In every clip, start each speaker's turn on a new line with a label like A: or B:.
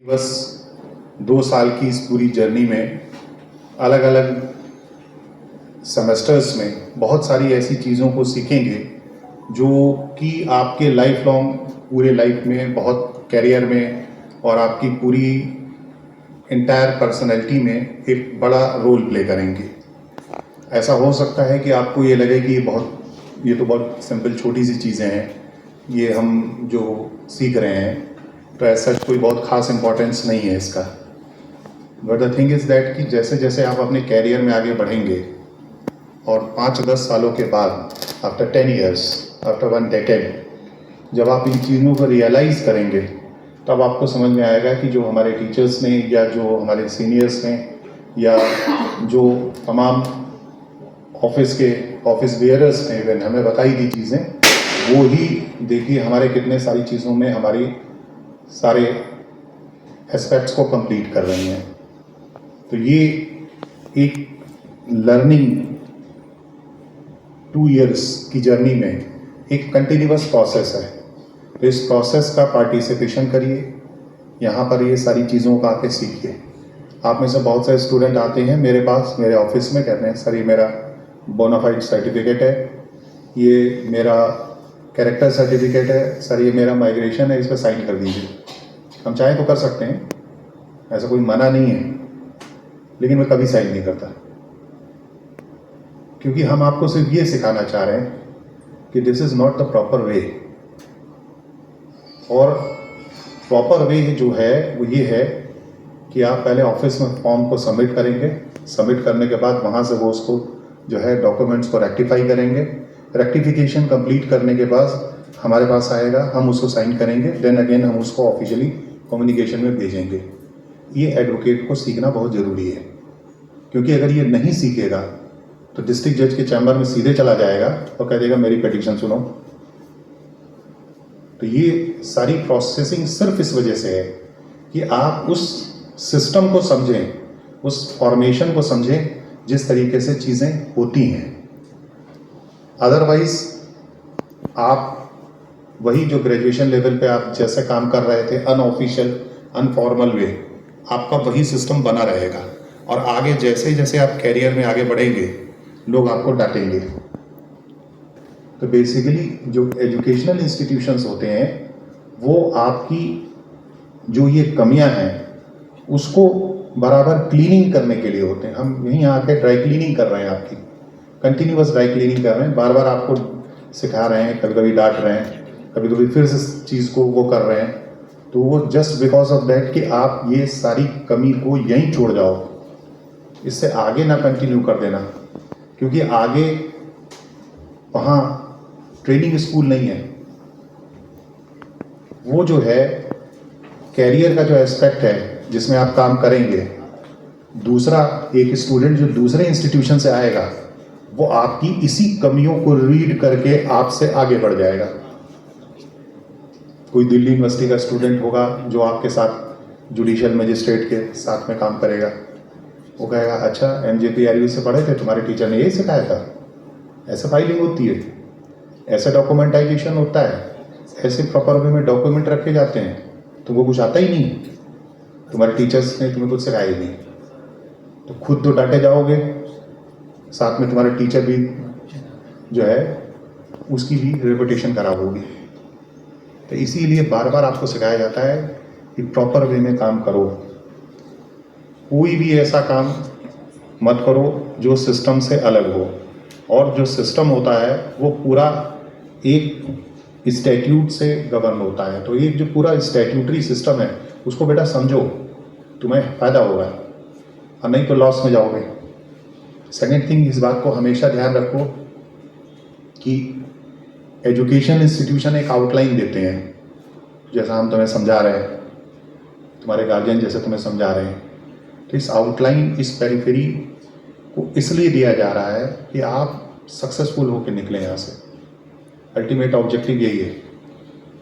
A: बस 2 साल की इस पूरी जर्नी में अलग अलग सेमेस्टर्स में बहुत सारी ऐसी चीज़ों को सीखेंगे जो कि आपके लाइफ लॉन्ग पूरे लाइफ में बहुत करियर में और आपकी पूरी इंटायर पर्सनैलिटी में एक बड़ा रोल प्ले करेंगे। ऐसा हो सकता है कि आपको ये लगे कि ये तो बहुत सिंपल छोटी सी चीज़ें हैं, ये हम जो सीख रहे हैं तो ऐसा कोई बहुत ख़ास इम्पोर्टेंस नहीं है इसका। But the thing is that कि जैसे जैसे आप अपने कैरियर में आगे बढ़ेंगे और 5-10 सालों के बाद, आफ्टर 10 ईयर्स, आफ्टर 1 डेकेड, जब आप इन चीज़ों को रियलाइज़ करेंगे तब आपको समझ में आएगा कि जो हमारे टीचर्स ने या जो हमारे सीनियर्स ने या जो तमाम ऑफिस बेयरर्स ने इवन हमें बताई थी चीज़ें, वो ही देखिए हमारे कितने सारी चीज़ों में हमारी सारे एस्पेक्ट्स को कंप्लीट कर रही हैं। तो ये एक लर्निंग 2 इयर्स की जर्नी में एक कंटिन्यूअस प्रोसेस है। तो इस प्रोसेस का पार्टिसिपेशन करिए, यहाँ पर ये सारी चीज़ों का आके सीखिए। आप में से बहुत सारे स्टूडेंट आते हैं मेरे पास, मेरे ऑफिस में, कहते हैं सर ये मेरा बोनाफाइड सर्टिफिकेट है, ये मेरा कैरेक्टर सर्टिफिकेट है, सर ये मेरा माइग्रेशन है, इस पर साइन कर दीजिए। हम चाहें तो कर सकते हैं, ऐसा कोई मना नहीं है, लेकिन मैं कभी साइन नहीं करता, क्योंकि हम आपको सिर्फ ये सिखाना चाह रहे हैं कि this is not the proper way. और प्रॉपर वे जो है वो ये है कि आप पहले ऑफिस में फॉर्म को सबमिट करेंगे, सबमिट करने के बाद वहाँ से वो उसको जो है डॉक्यूमेंट्स को रेक्टिफाई करेंगे, रेक्टिफिकेशन कंप्लीट करने के बाद हमारे पास आएगा, हम उसको साइन करेंगे, देन अगेन हम उसको ऑफिशियली कम्युनिकेशन में भेजेंगे। ये एडवोकेट को सीखना बहुत ज़रूरी है, क्योंकि अगर ये नहीं सीखेगा तो डिस्ट्रिक्ट जज के चैम्बर में सीधे चला जाएगा और कह देगा मेरी पिटीशन सुनो। तो ये सारी प्रोसेसिंग सिर्फ इस वजह से है कि आप उस सिस्टम को समझें, उस फॉर्मेशन को समझें जिस तरीके से चीज़ें होती हैं। अदरवाइज आप वही जो ग्रेजुएशन लेवल पे आप जैसे काम कर रहे थे, अनऑफिशियल अनफॉर्मल वे, आपका वही सिस्टम बना रहेगा। और आगे जैसे जैसे आप कैरियर में आगे बढ़ेंगे लोग आपको डांटेंगे। तो बेसिकली जो एजुकेशनल इंस्टीट्यूशंस होते हैं वो आपकी जो ये कमियां हैं उसको बराबर क्लीनिंग करने के लिए होते हैं। हम यहीं आके ड्राई क्लीनिंग कर रहे हैं, आपकी कंटिन्यूअस ड्राई क्लीनिंग कर रहे हैं, बार बार आपको सिखा रहे हैं, कभी कभी डांट रहे हैं, कभी कभी फिर से इस चीज़ को वो कर रहे हैं। तो वो जस्ट बिकॉज ऑफ दैट कि आप ये सारी कमी को यहीं छोड़ जाओ, इससे आगे ना कंटिन्यू कर देना, क्योंकि आगे वहाँ ट्रेनिंग स्कूल नहीं है। वो जो है कैरियर का जो एस्पेक्ट है जिसमें आप काम करेंगे, दूसरा एक स्टूडेंट जो दूसरे इंस्टीट्यूशन से आएगा वो आपकी इसी कमियों को रीड करके आपसे आगे बढ़ जाएगा। कोई दिल्ली यूनिवर्सिटी का स्टूडेंट होगा जो आपके साथ जुडिशियल मजिस्ट्रेट के साथ में काम करेगा, वो कहेगा अच्छा MJPRU से पढ़े थे, तुम्हारे टीचर ने यही सिखाया था, ऐसे फाइलिंग होती है, ऐसा डॉक्यूमेंटाइजेशन होता है, ऐसे प्रॉपर वे में डॉक्यूमेंट रखे जाते हैं, तुमको कुछ आता ही नहीं, तुम्हारे टीचर्स ने तुम्हें कुछ सिखाया ही नहीं। तो खुद तो डांटे जाओगे, साथ में तुम्हारे टीचर भी जो है उसकी भी रेपुटेशन खराब होगी। तो इसीलिए बार बार आपको सिखाया जाता है कि प्रॉपर वे में काम करो, कोई भी ऐसा काम मत करो जो सिस्टम से अलग हो। और जो सिस्टम होता है वो पूरा एक स्टैट्यूट से गवर्न होता है। तो एक जो पूरा स्टैट्यूटरी सिस्टम है उसको बेटा समझो, तुम्हें फ़ायदा होगा और नहीं तो लॉस में जाओगे। सेकेंड थिंग, इस बात को हमेशा ध्यान रखो कि एजुकेशन इंस्टीट्यूशन एक आउटलाइन देते हैं, जैसा हम तुम्हें समझा रहे हैं, तुम्हारे गार्जियन जैसे तुम्हें समझा रहे हैं। तो इस आउटलाइन, इस पेरिफेरी को इसलिए दिया जा रहा है कि आप सक्सेसफुल होकर निकलें यहाँ से। अल्टीमेट ऑब्जेक्टिव यही है।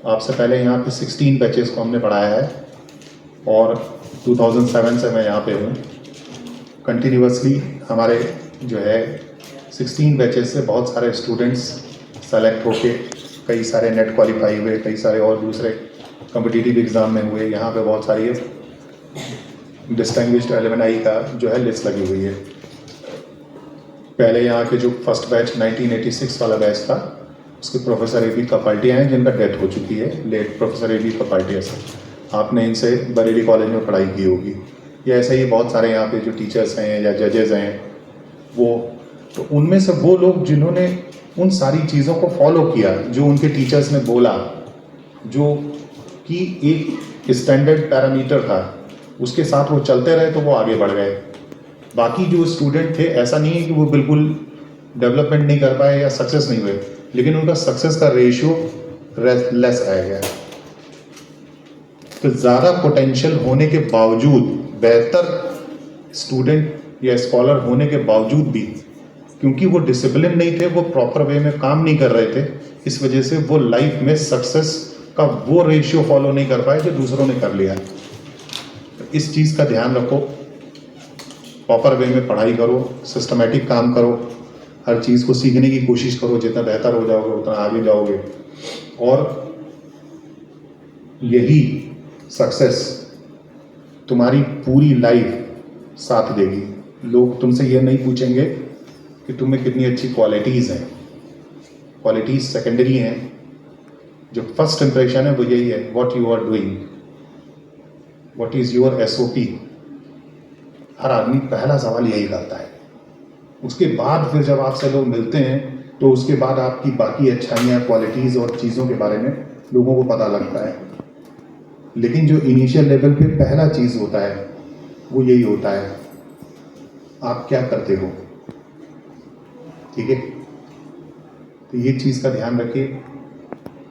A: आपसे पहले यहाँ पे 16 बैचेस को हमने पढ़ाया है और 2007 से मैं यहाँ पे हूँ। कंटिन्यूअसली हमारे जो है 16 बैचेस से बहुत सारे स्टूडेंट्स सेलेक्ट होके, कई सारे नेट क्वालिफाई हुए, कई सारे और दूसरे कॉम्पिटिटिव एग्ज़ाम में हुए। यहाँ पे बहुत सारी डिस्टिंग्विश्ड एलुमनाई का जो है लिस्ट लगी हुई है। पहले यहाँ के जो फर्स्ट बैच 1986 वाला बैच था, उसके प्रोफेसर ए बी कपाल्टिया हैं जिनका डेथ हो चुकी है, late professor A B Kapaltia sir. आपने इनसे बरेली कॉलेज में पढ़ाई की होगी, या ऐसे ही बहुत सारे यहाँ पे जो टीचर्स हैं या जजेस हैं वो, तो उनमें से वो लोग जिन्होंने उन सारी चीज़ों को फॉलो किया जो उनके टीचर्स ने बोला, जो कि एक स्टैंडर्ड पैरामीटर था, उसके साथ वो चलते रहे तो वो आगे बढ़ गए। बाकी जो स्टूडेंट थे, ऐसा नहीं है कि वो बिल्कुल डेवलपमेंट नहीं कर पाए या सक्सेस नहीं हुए, लेकिन उनका सक्सेस का रेशियो लेस रह गया। तो ज़्यादा पोटेंशियल होने के बावजूद, बेहतर स्टूडेंट या स्कॉलर होने के बावजूद भी, क्योंकि वो डिसिप्लिन नहीं थे, वो प्रॉपर वे में काम नहीं कर रहे थे, इस वजह से वो लाइफ में सक्सेस का वो रेशियो फॉलो नहीं कर पाए जो दूसरों ने कर लिया। तो इस चीज़ का ध्यान रखो, प्रॉपर वे में पढ़ाई करो, सिस्टमेटिक काम करो, हर चीज़ को सीखने की कोशिश करो, जितना बेहतर हो जाओगे उतना आगे जाओगे, और यही सक्सेस तुम्हारी पूरी लाइफ साथ देगी। लोग तुमसे ये नहीं पूछेंगे कि तुम्हें कितनी अच्छी क्वालिटीज़ हैं, क्वालिटीज़ सेकेंडरी हैं, जो फर्स्ट इंप्रेशन है वो यही है, what you are doing, what is your SOP। हर आदमी पहला सवाल यही करता है। उसके बाद फिर जब आपसे लोग मिलते हैं तो उसके बाद आपकी बाकी अच्छाइयाँ, क्वालिटीज़ और चीज़ों के बारे में लोगों को पता लगता है। लेकिन जो इनिशियल लेवल पे पहला चीज़ होता है वो यही होता है, आप क्या करते हो। ठीक है, तो ये चीज़ का ध्यान रखिए।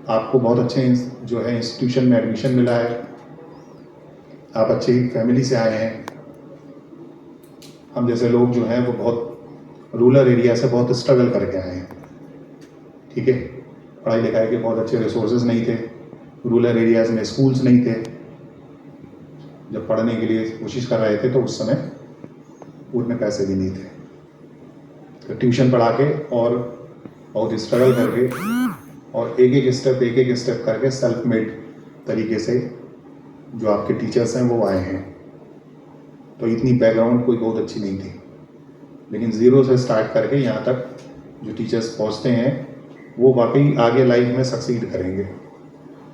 A: आपको बहुत अच्छे जो है इंस्टीट्यूशन में एडमिशन मिला है, आप अच्छी फैमिली से आए हैं। हम जैसे लोग जो हैं वो बहुत रूरल एरिया से बहुत स्ट्रगल करके आए हैं। ठीक है, पढ़ाई लिखाई के बहुत अच्छे रिसोर्सेज नहीं थे, रूरल एरियाज में स्कूल्स नहीं थे। जब पढ़ने के लिए कोशिश कर रहे थे तो उस समय उतने पैसे भी नहीं थे, तो ट्यूशन पढ़ा के और बहुत स्ट्रगल करके और एक एक स्टेप करके सेल्फ मेड तरीके से जो आपके टीचर्स हैं वो आए हैं। तो इतनी बैकग्राउंड कोई बहुत अच्छी नहीं थी, लेकिन ज़ीरो से स्टार्ट करके यहाँ तक जो टीचर्स पहुँचते हैं वो वाकई आगे लाइफ में सक्सीड करेंगे।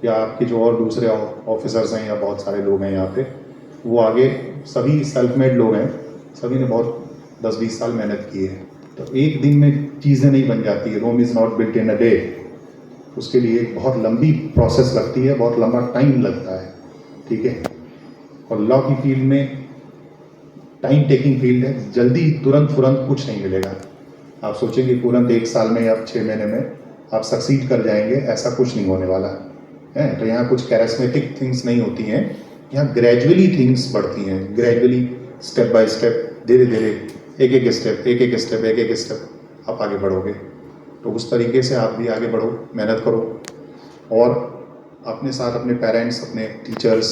A: या आपके जो और दूसरे ऑफिसर्स हैं या बहुत सारे लोग हैं यहाँ पे, वो आगे सभी सेल्फ मेड लोग हैं, सभी ने बहुत 10-20 साल मेहनत की है। तो एक दिन में चीज़ें नहीं बन जाती है, Rome is not built in a day. उसके लिए एक बहुत लंबी प्रोसेस लगती है, बहुत लंबा टाइम लगता है। ठीक है, और लॉ की फील्ड में टाइम टेकिंग फील्ड है, जल्दी तुरंत कुछ नहीं मिलेगा। आप सोचेंगे तुरंत 1 साल में या 6 महीने में आप सक्सीड कर जाएंगे, ऐसा कुछ नहीं होने वाला है। तो यहाँ कुछ कैरिस्मेटिक थिंग्स नहीं होती हैं, यहाँ ग्रेजुअली थिंग्स बढ़ती हैं, ग्रेजुअली स्टेप बाय स्टेप, धीरे धीरे एक एक स्टेप आप आगे बढ़ोगे। तो उस तरीके से आप भी आगे बढ़ो, मेहनत करो और अपने साथ अपने पेरेंट्स, अपने टीचर्स,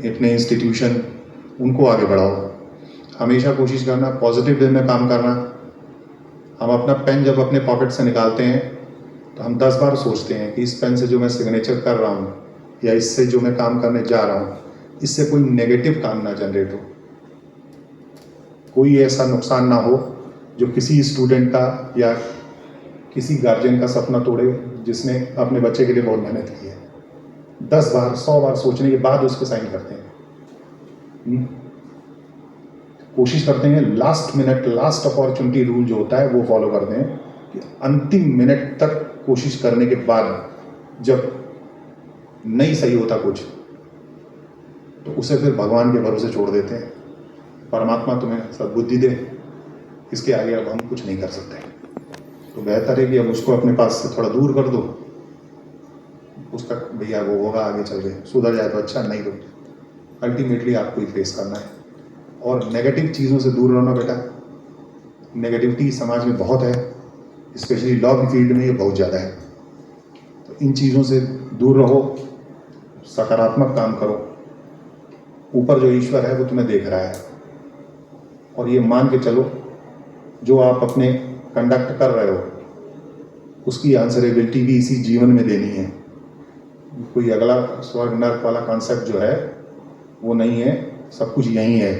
A: अपने इंस्टीट्यूशन, उनको आगे बढ़ाओ। हमेशा कोशिश करना पॉजिटिव वे में काम करना। हम अपना पेन जब अपने पॉकेट से निकालते हैं तो हम 10 बार सोचते हैं कि इस पेन से जो मैं सिग्नेचर कर रहा हूँ या इससे जो मैं काम करने जा रहा हूँ, इससे कोई नेगेटिव काम ना जनरेट हो, कोई ऐसा नुकसान ना हो जो किसी स्टूडेंट का या किसी गार्जियन का सपना तोड़े जिसने अपने बच्चे के लिए बहुत मेहनत की है। 10 बार 100 बार सोचने के बाद उस पर साइन करते हैं। कोशिश करते हैं last minute, last opportunity rule जो होता है वो फॉलो करते हैं कि अंतिम मिनट तक कोशिश करने के बाद जब नहीं सही होता कुछ तो उसे फिर भगवान के भरोसे छोड़ देते हैं। परमात्मा तुम्हें सद्बुद्धि दे, इसके आगे अब हम कुछ नहीं कर सकते। तो बेहतर है कि अब उसको अपने पास से थोड़ा दूर कर दो, उसका भैया वो होगा आगे चल के, सुधर जाए तो अच्छा, नहीं तो अल्टीमेटली आपको ही फेस करना है। और नेगेटिव चीज़ों से दूर रहना बेटा। नेगेटिविटी समाज में बहुत है, स्पेशली लॉ की फील्ड में ये बहुत ज़्यादा है। तो इन चीज़ों से दूर रहो, सकारात्मक काम करो। ऊपर जो ईश्वर है वो तुम्हें देख रहा है, और ये मान के चलो जो आप अपने कंडक्ट कर रहे हो उसकी आंसरेबिलिटी भी इसी जीवन में देनी है। कोई अगला स्वर्ग नर्क वाला कॉन्सेप्ट जो है वो नहीं है, सब कुछ यहीं है,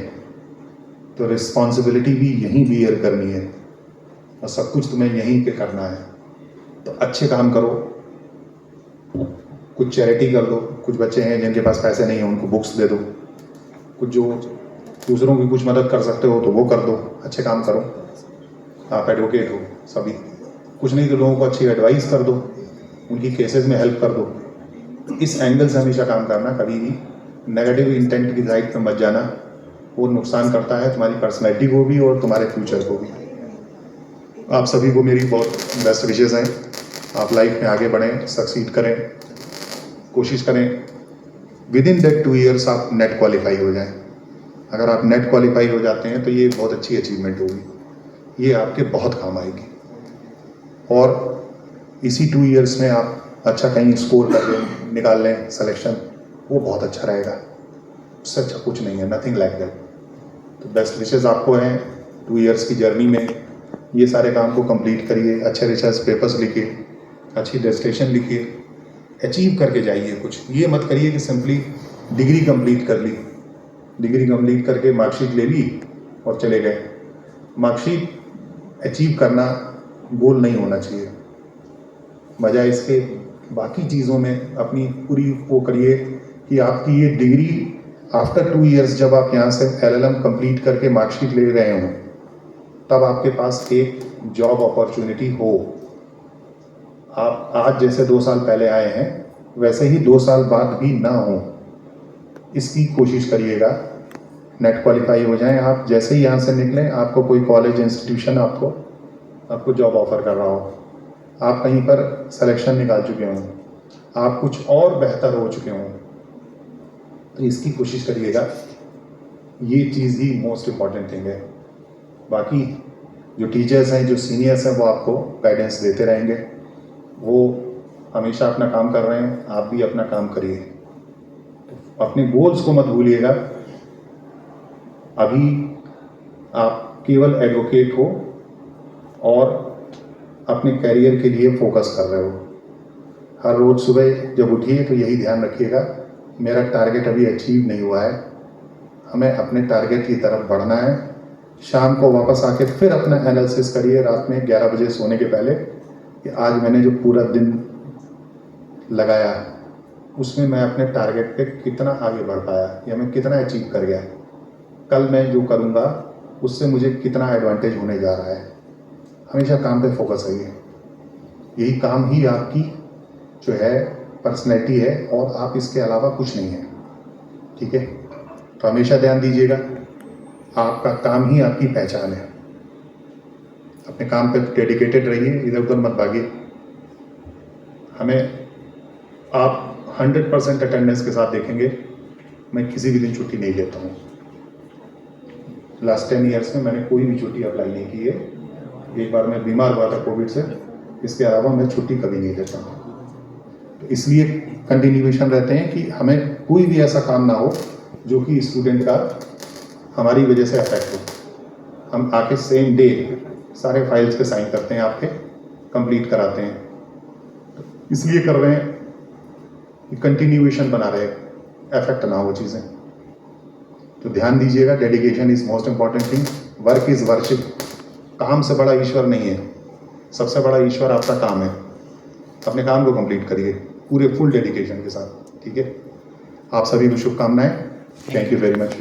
A: तो रिस्पॉन्सिबिलिटी भी यहीं बियर करनी है और सब कुछ तुम्हें यहीं पे करना है। तो अच्छे काम करो, कुछ चैरिटी कर दो, कुछ बच्चे हैं जिनके पास पैसे नहीं हैं उनको बुक्स दे दो, कुछ जो दूसरों की कुछ मदद कर सकते हो तो वो कर दो, अच्छे काम करो। आप एडवोकेट हो सभी, कुछ नहीं तो लोगों को अच्छी एडवाइस कर दो, उनकी केसेस में हेल्प कर दो। इस एंगल से हमेशा काम करना, कभी भी नेगेटिव इंटेंट की साइड पे मत जाना, वो नुकसान करता है तुम्हारी पर्सनैलिटी को भी और तुम्हारे फ्यूचर को भी। आप सभी को मेरी बहुत बेस्ट विशेज़ हैं, आप लाइफ में आगे बढ़ें, सक्सीड करें, कोशिश करें विद इन दैट 2 ईयर्स आप नेट क्वालिफाई हो जाएं। अगर आप नेट क्वालिफाई हो जाते हैं तो ये बहुत अच्छी अचीवमेंट होगी, ये आपके बहुत काम आएगी। और इसी 2 ईयर्स में आप अच्छा कहीं स्कोर कर लें, निकाल लें सिलेक्शन, वो बहुत अच्छा रहेगा। उससे अच्छा कुछ नहीं है, नथिंग लाइक दैट। तो बेस्ट विशेज़ आपको हैं 2 ईयर्स की जर्नी में। ये सारे काम को कंप्लीट करिए, अच्छे रिसर्च पेपर्स लिखिए, अच्छी डेस्टिनेशन लिखिए, अचीव करके जाइए कुछ। ये मत करिए कि सिंपली डिग्री कंप्लीट कर ली, डिग्री कंप्लीट करके मार्कशीट ले ली और चले गए। मार्कशीट अचीव करना गोल नहीं होना चाहिए, बजाय इसके बाकी चीज़ों में अपनी पूरी वो करिए कि आपकी ये डिग्री आफ्टर 2 ईयर्स जब आप यहाँ से LLM कंप्लीट करके मार्कशीट ले रहे हों तब आपके पास एक जॉब अपॉर्चुनिटी हो। आप आज जैसे 2 साल पहले आए हैं वैसे ही 2 साल बाद भी ना हो, इसकी कोशिश करिएगा। नेट क्वालिफाई हो जाएं आप, जैसे ही यहाँ से निकलें आपको कोई कॉलेज इंस्टीट्यूशन आपको जॉब ऑफर कर रहा हो, आप कहीं पर सिलेक्शन निकाल चुके हों, आप कुछ और बेहतर हो चुके हों, तो इसकी कोशिश करिएगा। ये चीज़ ही मोस्ट इम्पॉर्टेंट थिंग है। बाकी जो टीचर्स हैं, जो सीनियर्स हैं, वो आपको गाइडेंस देते रहेंगे, वो हमेशा अपना काम कर रहे हैं, आप भी अपना काम करिए। तो अपने गोल्स को मत भूलिएगा। अभी आप केवल एडवोकेट हो और अपने करियर के लिए फोकस कर रहे हो। हर रोज़ सुबह जब उठिए तो यही ध्यान रखिएगा, मेरा टारगेट अभी अचीव नहीं हुआ है, हमें अपने टारगेट की तरफ बढ़ना है। शाम को वापस आके फिर अपना एनालिसिस करिए रात में 11 बजे सोने के पहले कि आज मैंने जो पूरा दिन लगाया उसमें मैं अपने टारगेट पे कितना आगे बढ़ पाया या मैं कितना अचीव कर गया। कल मैं जो करूँगा उससे मुझे कितना एडवांटेज होने जा रहा है। हमेशा काम पे फोकस रहिए, यही काम ही आपकी जो है पर्सनैलिटी है और आप इसके अलावा कुछ नहीं है। ठीक है, तो हमेशा ध्यान दीजिएगा, आपका काम ही आपकी पहचान है। अपने काम पे डेडिकेटेड रहिए, इधर उधर मत भागिए। हमें आप 100% अटेंडेंस के साथ देखेंगे, मैं किसी भी दिन छुट्टी नहीं लेता हूँ। लास्ट 10 ईयर्स में मैंने कोई भी छुट्टी अप्लाई नहीं की है। एक बार मैं बीमार हुआ था कोविड से, इसके अलावा मैं छुट्टी कभी नहीं लेता हूँ। तो इसलिए कंटिन्यूएशन रहते हैं कि हमें कोई भी ऐसा काम ना हो जो कि स्टूडेंट का हमारी वजह से अफेक्ट हो। हम आके सेम डे सारे फाइल्स पे साइन करते हैं, आपके कंप्लीट कराते हैं। तो इसलिए कर रहे हैं कि कंटिन्यूएशन बना रहे, अफेक्ट ना हो चीज़ें। तो ध्यान दीजिएगा, dedication is most important thing. Work is worship. काम से बड़ा ईश्वर नहीं है, सबसे बड़ा ईश्वर आपका काम है। अपने काम को कंप्लीट करिए पूरे फुल डेडिकेशन के साथ। ठीक है, आप सभी को शुभकामनाएं। Thank you very much.